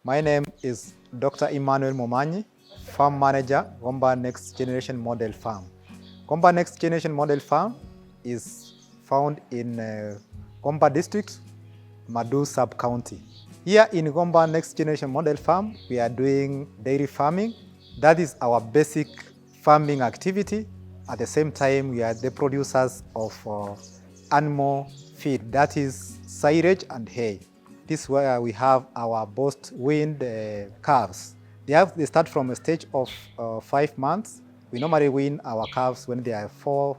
My name is Dr. Emmanuel Momanyi, Farm Manager, Gomba Next Generation Model Farm. Gomba Next Generation Model Farm is found in Gomba District, Madu Sub-County. Here in Gomba Next Generation Model Farm, we are doing dairy farming. That is our basic farming activity. At the same time, we are the producers of animal feed, that is silage and hay. This is where we have our boast-weaned calves. They start from a stage of 5 months. We normally wean our calves when they are 4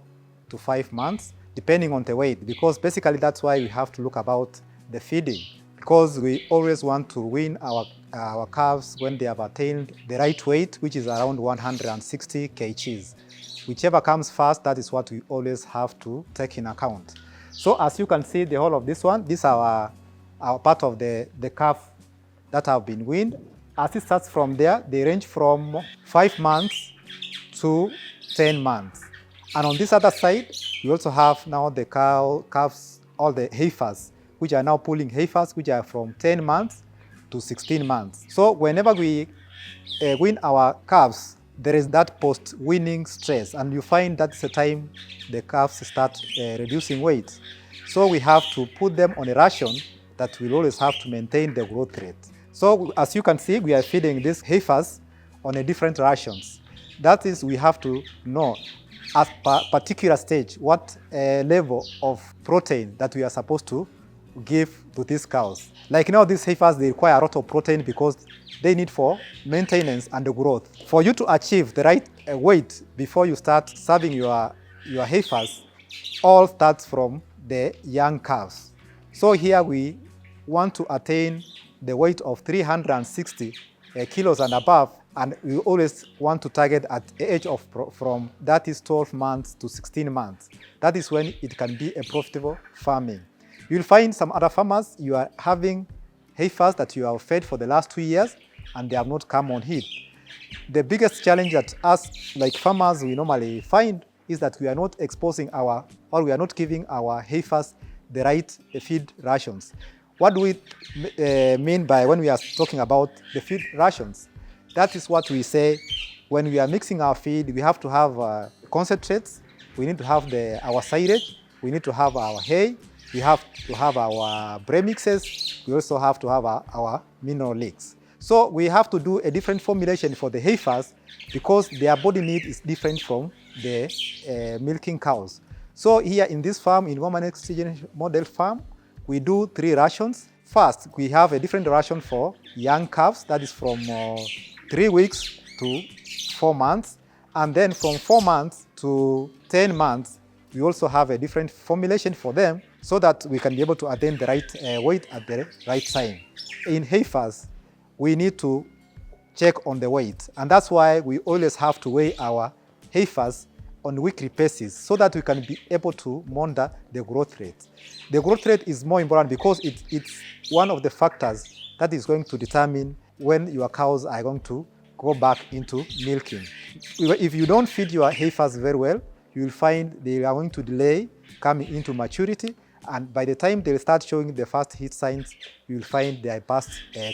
to 5 months, depending on the weight, because basically that's why we have to look about the feeding, because we always want to wean our calves when they have attained the right weight, which is around 160 kgs. Whichever comes first, that is what we always have to take in account. So as you can see, the whole of this one, these are our part of the calf that have been weaned. As it starts from there, they range from 5 months to 10 months. And on this other side, we also have now the calves, all the heifers, which are now pulling heifers, which are from 10 months to 16 months. So whenever we wean our calves, there is that post-weaning stress, and you find that's the time the calves start reducing weight. So we have to put them on a ration that will always have to maintain the growth rate. So as you can see, we are feeding these heifers on a different rations. That is, we have to know at a particular stage what level of protein that we are supposed to give to these cows. Like now, these heifers, they require a lot of protein because they need for maintenance and the growth. For you to achieve the right weight before you start serving your heifers, all starts from the young calves. So here we want to attain the weight of 360 kilos and above, and we always want to target at the age of from that is 12 months to 16 months. That is when it can be a profitable farming. You'll find some other farmers, you are having heifers that you have fed for the last 2 years and they have not come on heat. The biggest challenge that us like farmers we normally find is that we are not exposing we are not giving our heifers the right feed rations. What do we mean by when we are talking about the feed rations? That is what we say when we are mixing our feed, we have to have concentrates, we need to have our silage, we need to have our hay, we have to have our premixes, we also have to have our mineral leaks. So we have to do a different formulation for the heifers because their body need is different from the milking cows. So here in this farm, in Gomba Next Generation Model Farm, we do 3 rations. First, we have a different ration for young calves, that is from 3 weeks to 4 months. And then from 4 months to 10 months, we also have a different formulation for them so that we can be able to attain the right weight at the right time. In heifers, we need to check on the weight, and that's why we always have to weigh our heifers on a weekly basis so that we can be able to monitor the growth rate. The growth rate is more important because it's one of the factors that is going to determine when your cows are going to go back into milking. If you don't feed your heifers very well, you will find they are going to delay coming into maturity, and by the time they start showing the first heat signs, you will find they are past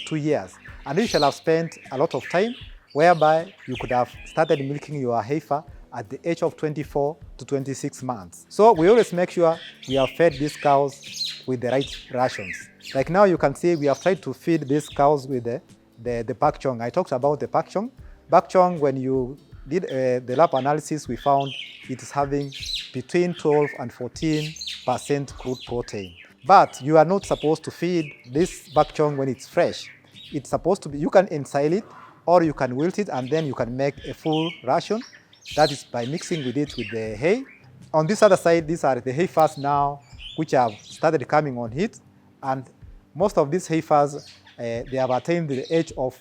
2 years. And you shall have spent a lot of time whereby you could have started milking your heifer at the age of 24 to 26 months. So we always make sure we have fed these cows with the right rations. Like now you can see we have tried to feed these cows with the pak chong. I talked about the pak chong. Pak chong, when you did the lab analysis, we found it is having between 12 and 14% crude protein. But you are not supposed to feed this pak chong when it's fresh. It's supposed to be, you can ensil it or you can wilt it and then you can make a full ration. That is by mixing with it with the hay. On this other side, these are the heifers now which have started coming on heat, and most of these heifers, they have attained the age of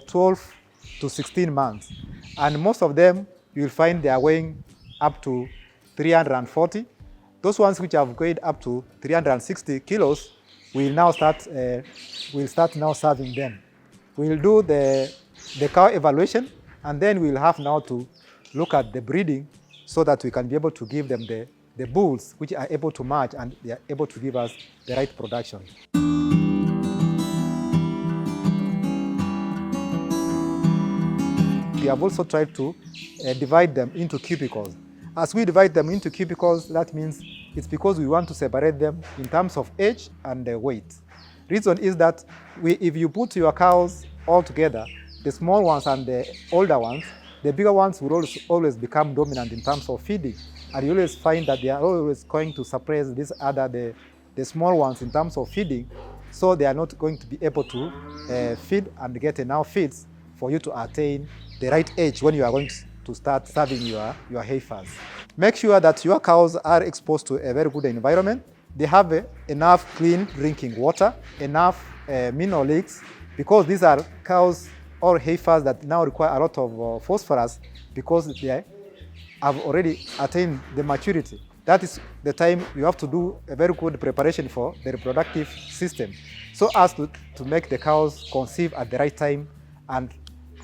12 to 16 months. And most of them, you will find they are weighing up to 340. Those ones which have weighed up to 360 kilos, we'll start now serving them. We'll do the cow evaluation, and then we'll have now to look at the breeding so that we can be able to give them the bulls which are able to match and they are able to give us the right production. we have also tried to divide them into cubicles. As we divide them into cubicles, that means it's because we want to separate them in terms of age and weight. Reason is that if you put your cows all together, the small ones and the older ones, the bigger ones will always become dominant in terms of feeding. And you always find that they are always going to suppress the small ones in terms of feeding, so they are not going to be able to feed and get enough feeds for you to attain the right age when you are going to start serving your heifers. Make sure that your cows are exposed to a very good environment. They have enough clean drinking water, enough mineral leaks, because these are cows or heifers that now require a lot of phosphorus because they have already attained the maturity. That is the time you have to do a very good preparation for the reproductive system, so as to make the cows conceive at the right time, and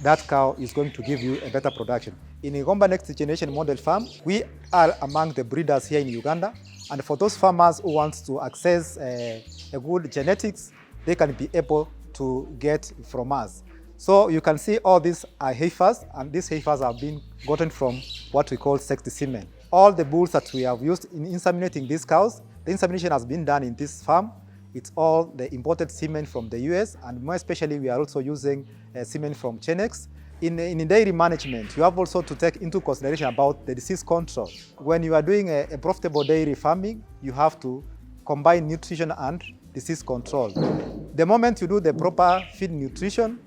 that cow is going to give you a better production. In Gomba Next Generation Model Farm, we are among the breeders here in Uganda, and for those farmers who want to access a good genetics, they can be able to get from us. So you can see all these are heifers, and these heifers have been gotten from what we call sexed semen. All the bulls that we have used in inseminating these cows, the insemination has been done in this farm. It's all the imported semen from the US, and more especially we are also using semen from Chenex. In dairy management, you have also to take into consideration about the disease control. When you are doing a profitable dairy farming, you have to combine nutrition and disease control. The moment you do the proper feed nutrition,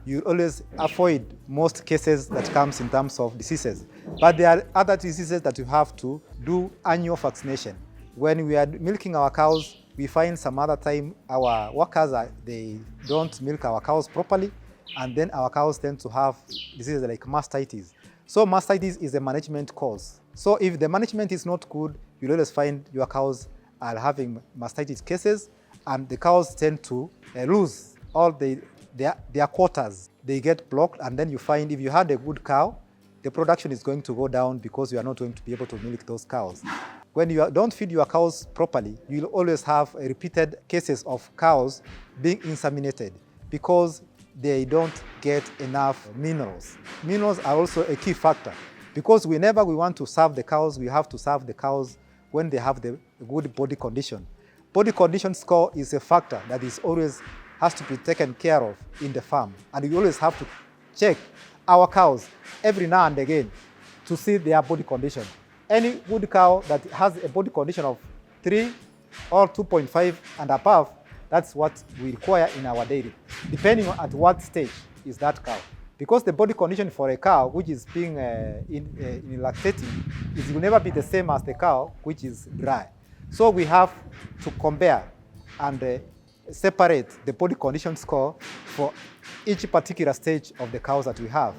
you always avoid most cases that comes in terms of diseases. But there are other diseases that you have to do annual vaccination. When we are milking our cows, we find some other time our workers, they don't milk our cows properly, and then our cows tend to have diseases like mastitis. So mastitis is a management cause. So if the management is not good, you'll always find your cows are having mastitis cases, and the cows tend to lose all their quotas. They get blocked, and then you find if you had a good cow, the production is going to go down because you are not going to be able to milk those cows. When you don't feed your cows properly, you'll always have repeated cases of cows being inseminated because they don't get enough minerals. Minerals are also a key factor, because whenever we want to serve the cows, we have to serve the cows when they have the good body condition. Body condition score is a factor that is always has to be taken care of in the farm, and we always have to check our cows every now and again to see their body condition. Any good cow that has a body condition of 3 or 2.5 and above, that's what we require in our dairy, depending on at what stage is that cow. Because the body condition for a cow which is being in lactating will never be the same as the cow which is dry. So we have to compare and separate the body condition score for each particular stage of the cows that we have.